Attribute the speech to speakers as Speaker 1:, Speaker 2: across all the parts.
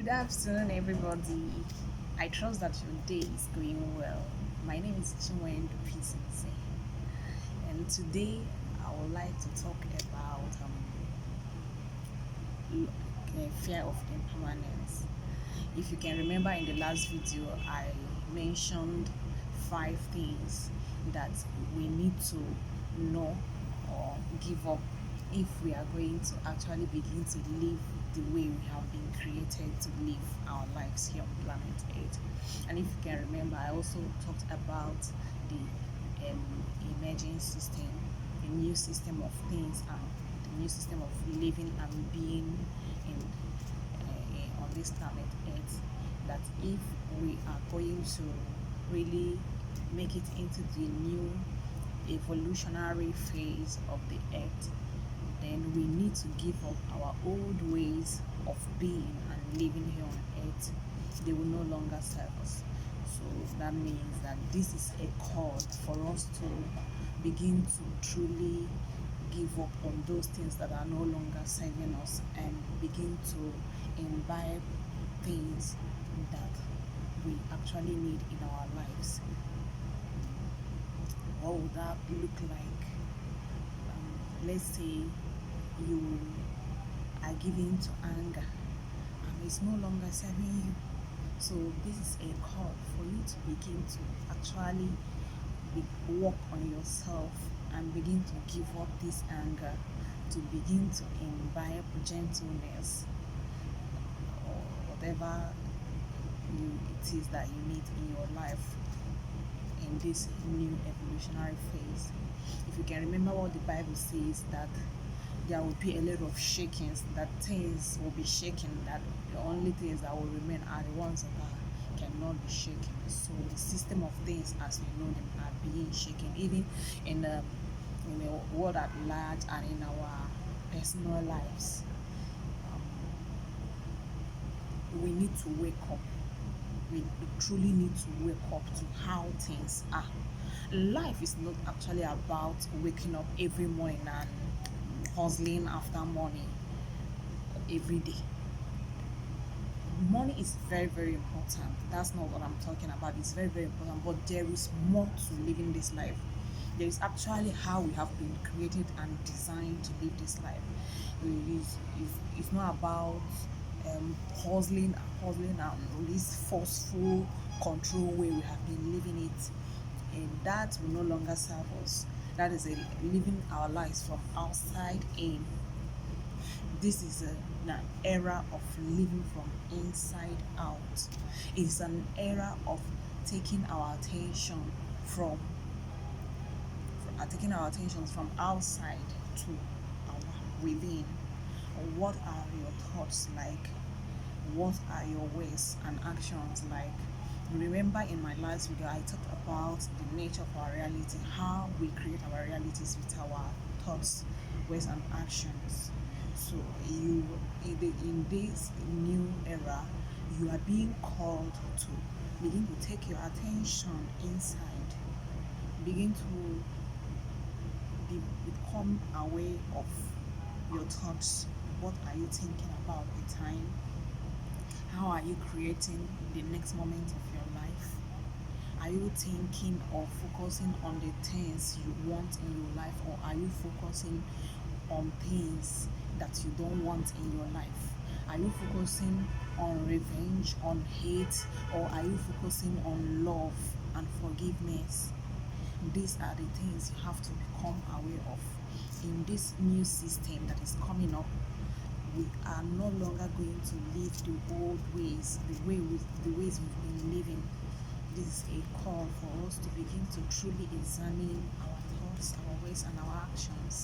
Speaker 1: Good afternoon, everybody. I trust that your day is going well. My name is Chinwen Dupisinse, and today I would like to talk about fear of impermanence. If you can remember in the last video, I mentioned 5 things that we need to know or give up if we are going to actually begin to live the way we have been created to live our lives here on planet Earth. And if you can remember, I also talked about the emerging system, the new system of things, and the new system of living and being in on this planet Earth. That if we are going to really make it into the new evolutionary phase of the earth, then we need to give up our old ways of being and living here on earth. They will no longer serve us. So that means that this is a call for us to begin to truly give up on those things that are no longer serving us and begin to imbibe things that we actually need in our lives. What would that look like? Let's say you are giving to anger and it's no longer serving you. So this is a call for you to begin to actually work on yourself and begin to give up this anger, to begin to imbibe gentleness or whatever it is that you need in your life in this new evolutionary phase. If you can remember what the Bible says, that there will be a lot of shakings, that things will be shaken, that the only things that will remain are the ones that cannot be shaken. So the system of things as we know them are being shaken, even in the world at large and in our personal lives. We need to wake up. We truly need to wake up to how things are. Life is not actually about waking up every morning and hustling after money every day. Money is very, very important. That's not what I'm talking about. It's very, very important. But there is more to living this life. There is actually how we have been created and designed to live this life. It's not about hustling and this forceful control way we have been living it, and that will no longer serve us. That is living our lives from outside in. This is an era of living from inside out. It's an era of taking our attention from outside to our within. What are your thoughts like? What are your ways and actions like? Remember in my last video I talked about the nature of our reality, how we create our realities with our thoughts, ways and actions. So in this new era, you are being called to begin to take your attention inside, begin to become aware of your thoughts. What are you thinking about the time? How are you creating the next moment of your life? Are you thinking or focusing on the things you want in your life, or are you focusing on things that you don't want in your life? Are you focusing on revenge, on hate, or are you focusing on love and forgiveness? These are the things you have to become aware of. In this new system that is coming up, we are no longer going to live the old ways, the ways we've been living. This is a call for us to begin to truly examine our thoughts, our ways, and our actions.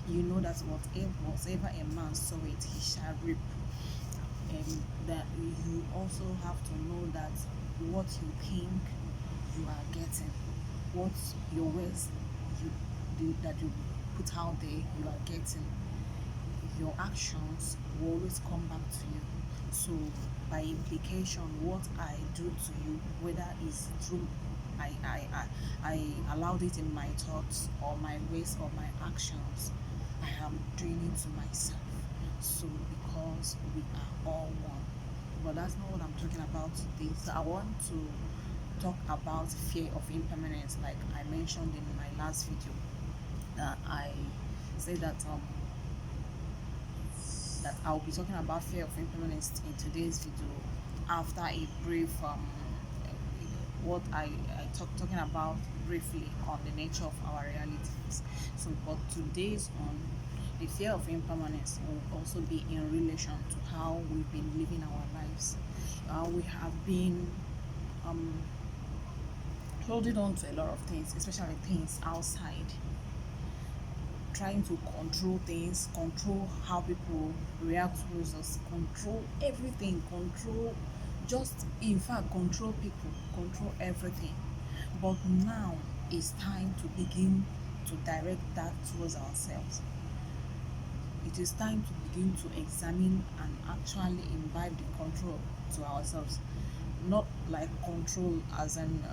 Speaker 1: You know that whatever a man soweth, he shall reap. And that you also have to know that what you think you are getting, what your words that you put out there, you are getting. Your actions will always come back to you. So by implication, what I do to you, whether it's through I allowed it in my thoughts or my ways or my actions, I am doing it to myself. So because we are all one, But that's not what I'm talking about today. So I want to talk about fear of impermanence, like I mentioned in my last video. That I say that I'll be talking about fear of impermanence in today's video after a brief what I talking about briefly on the nature of our realities. So, but today's on the fear of impermanence will also be in relation to how we've been living our lives. We have been um, holding on to a lot of things, especially things outside, trying to control things, control how people react towards us, control everything, control just, in fact, control people, control everything. But now it's time to begin to direct that towards ourselves. It is time to begin to examine and actually imbibe the control to ourselves. Not like control as an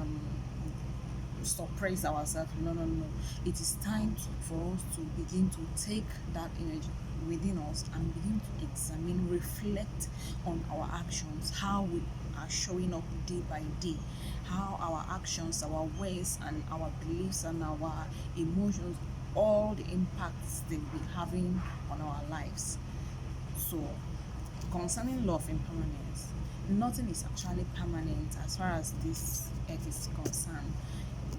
Speaker 1: suppress ourselves. No, no, no. It is time for us to begin to take that energy within us and begin to examine, reflect on our actions, how we are showing up day by day, how our actions, our ways, and our beliefs and our emotions, all the impacts they will be having on our lives. So, concerning law of impermanence, nothing is actually permanent as far as this earth is concerned.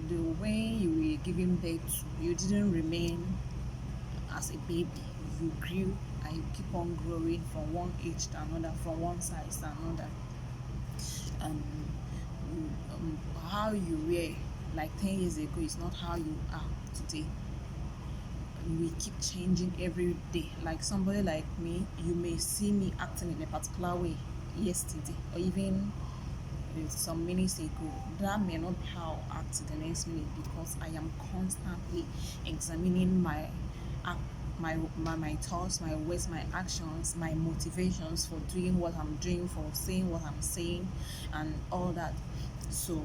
Speaker 1: The way you were giving birth, you didn't remain as a baby. You grew and you keep on growing from one age to another, from one size to another. And how you were like 10 years ago is not how you are today. We keep changing every day. Like somebody like me, you may see me acting in a particular way yesterday or even some minutes ago. That may not be how I act the next minute, because I am constantly examining my thoughts, my words, my actions, my motivations for doing what I'm doing, for saying what I'm saying, and all that. So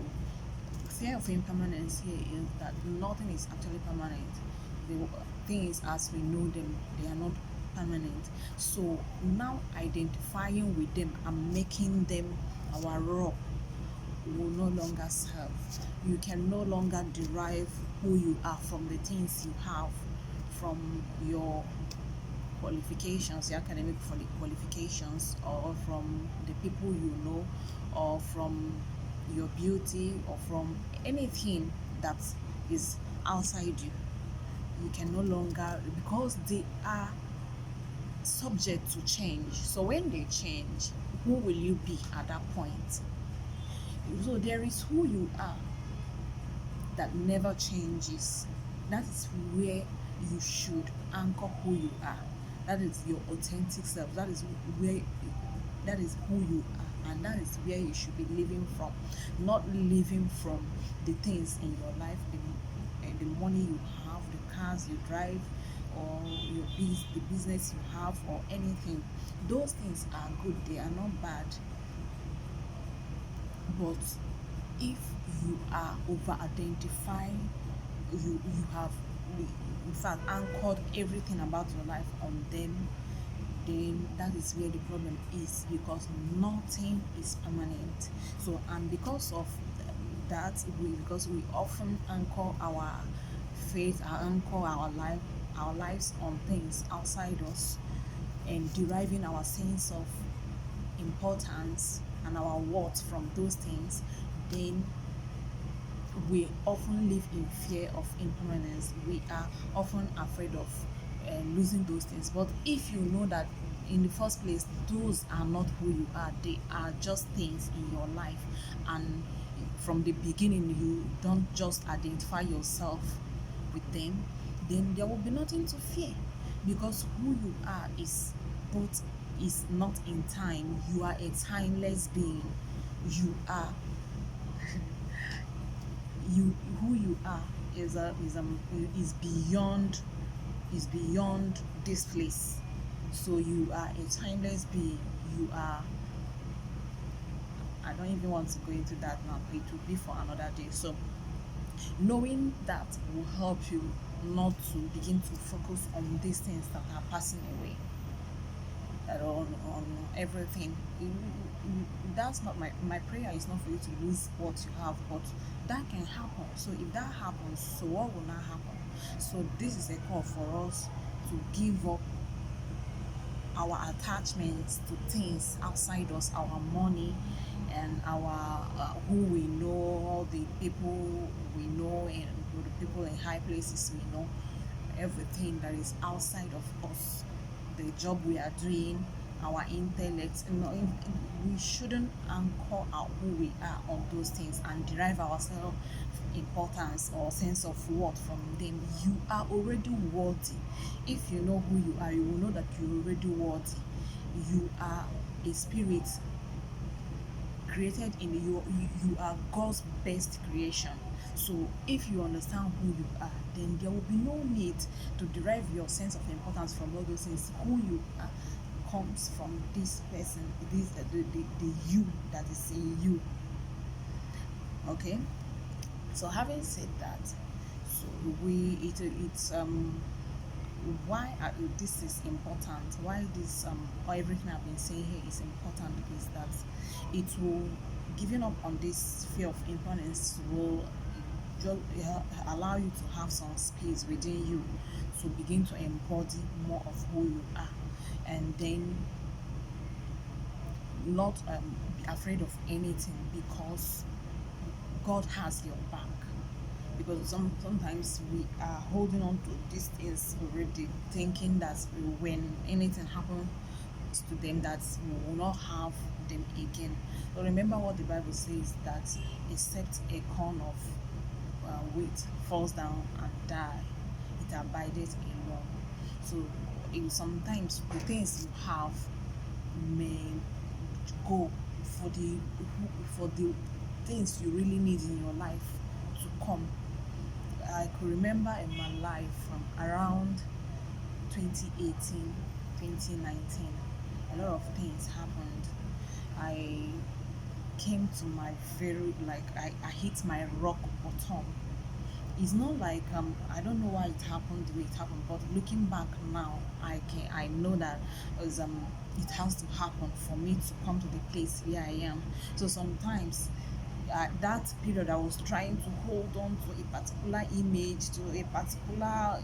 Speaker 1: fear of impermanence here is that nothing is actually permanent. The thing is, as we know them, they are not permanent. So now identifying with them and making them our raw will no longer serve. You can no longer derive who you are from the things you have, from your qualifications, your academic qualifications, or from the people you know, or from your beauty, or from anything that is outside you. You can no longer, because they are subject to change. So when they change, who will you be at that point? So there is who you are that never changes. That is where you should anchor who you are. That is your authentic self. That is who you are, and that is where you should be living from. Not living from the things in your life, the money you have, the cars you drive, or the business you have, or anything. Those things are good, they are not bad. But if you are over identifying, you have in fact anchored everything about your life on them, then that is where the problem is, because nothing is permanent. So, and because of that, because we often anchor our faith, anchor our lives on things outside us, and deriving our sense of importance and our worth from those things, then we often live in fear of impermanence. We are often afraid of losing those things. But if you know that in the first place, those are not who you are, they are just things in your life, and from the beginning you don't just identify yourself with them, then there will be nothing to fear, because who you are is not in time. You are a timeless being. You are you who you are is beyond this place. So you are a timeless being. You are, I don't even want to go into that now, it will be for another day. So knowing that will help you not to begin to focus on these things that are passing away. on everything. That's not my prayer is not for you to lose what you have, but that can happen. So if that happens, so what will not happen? So this is a call for us to give up our attachments to things outside us, our money and our who we know, all the people we know, and the people in high places we know, everything that is outside of us, the job we are doing, our intellect. We shouldn't anchor out who we are on those things and derive ourselves importance or sense of worth from them. You are already worthy. If you know who you are, you will know that you're already worthy. You are a spirit created in you are God's best creation. So if you understand who you are, then there will be no need to derive your sense of importance from all those things. Who you are comes from this person, this the you that is in you. Okay. So having said that, so it's why this is important, why this or everything I've been saying here is important, is that it will, giving up on this fear of impermanence will allow you to have some space within you to begin to embody more of who you are, and then not be afraid of anything, because God has your back. Because sometimes we are holding on to these things already, thinking that when anything happens to them, that we will not have them again. But remember what the Bible says, that except a corn of wheat falls down and die, it abideth alone. So sometimes the things you have may go for the things you really need in your life to come. I could remember in my life from around 2018, 2019, a lot of things happened. I came to my very, like, I hit my rock bottom. It's not like I don't know why it happened the way it happened, but looking back now, I know that it has to happen for me to come to the place where I am. So sometimes that period I was trying to hold on to a particular image, to a particular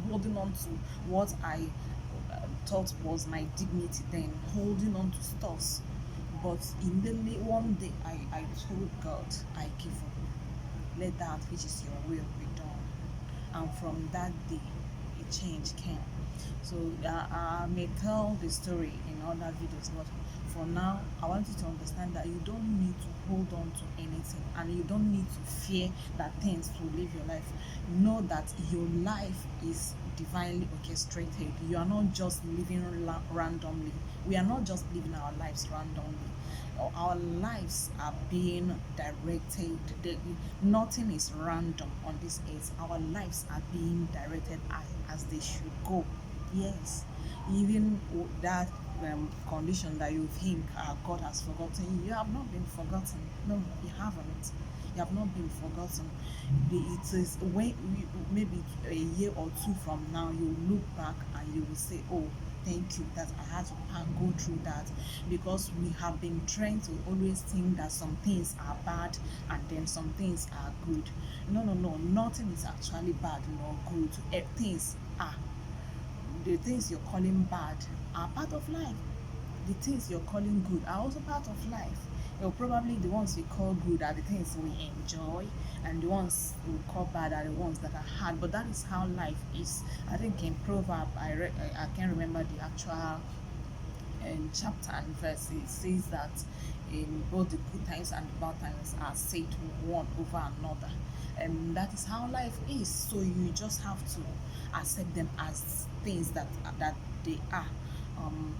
Speaker 1: holding on to what I thought was my dignity, then holding on to stuff. But immediately one day I told God, I give up. Let that which is your will be done. And from that day, a change came. So I may tell the story in other videos, but for now, I want you to understand that you don't need to hold on to anything, and you don't need to fear that things will live your life. Know that your life is divinely orchestrated. You are not just living randomly. We are not just living our lives randomly. Our lives are being directed. Nothing is random on this earth. Our lives are being directed as they should go. Yes, even that condition that you think God has forgotten you, have not been forgotten. No, you haven't. You have not been forgotten. It is when maybe a year or two from now, you look back and you will say, "Oh, thank you that I had to go through that," because we have been trained to always think that some things are bad and then some things are good. No, no, no. Nothing is actually bad nor good. Things are, the things you're calling bad are part of life. The things you're calling good are also part of life. Probably the ones we call good are the things we enjoy, and the ones we call bad are the ones that are hard. But that is how life is. I think in Proverb, I can't remember the actual chapter and verse. It says that in both the good times and the bad times are said one over another, and that is how life is. So you just have to accept them as things that they are.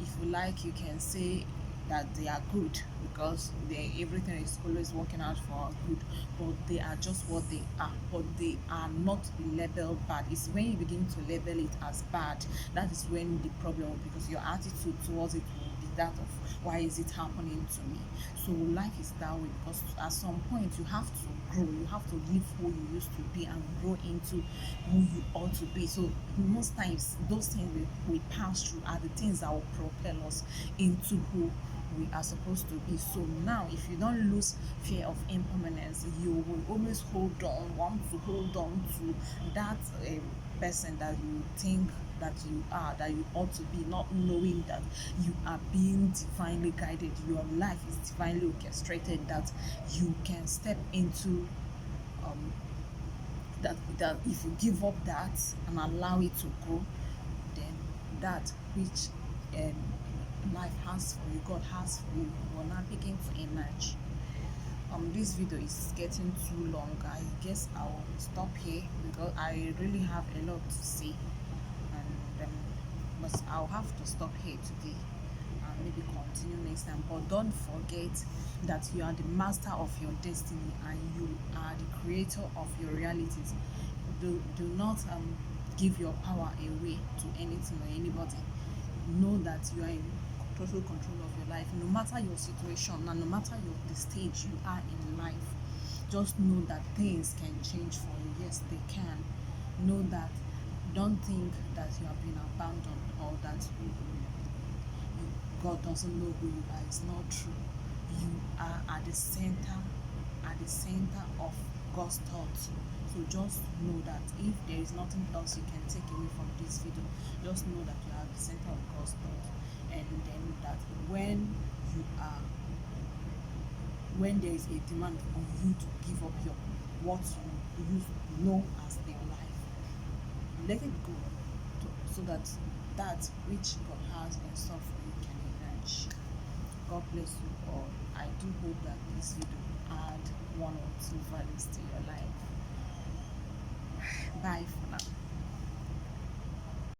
Speaker 1: If you like, you can say that they are good, because everything is always working out for our good, but they are just what they are. But they are not labeled bad. It's when you begin to label it as bad, that is when the problem, because your attitude towards it will be that of Why is it happening to me? So life is that way, because at some point you have to grow, you have to leave who you used to be and grow into who you ought to be. So most times those things we pass through are the things that will propel us into who we are supposed to be. So now if you don't lose fear of impermanence, you will always want to hold on to that person that you think that you are, that you ought to be, not knowing that you are being divinely guided, your life is divinely orchestrated, that you can step into um, that if you give up that and allow it to grow, then that which life has for you, God has for you, will now begin to emerge. This video is getting too long. I guess I'll stop here because I really have a lot to say, and but I'll have to stop here today and maybe continue next time. But don't forget that you are the master of your destiny and you are the creator of your realities. Do not give your power away to anything or anybody. Know that you are in total control of your life, no matter your situation and no matter the stage you are in life. Just know that things can change for you. Yes, they can. Know that. Don't think that you have been abandoned or that God doesn't know who you are. It's not true. You are at the center of God's thoughts. So just know that if there is nothing else you can take away from this video, just know that you are at the center of God's thoughts, and then that when there is a demand on you to give up your what you know as their life, let it go, so that that which God has in store for you can emerge. God bless you all. I do hope that this video add one or two values to your life. Bye for now.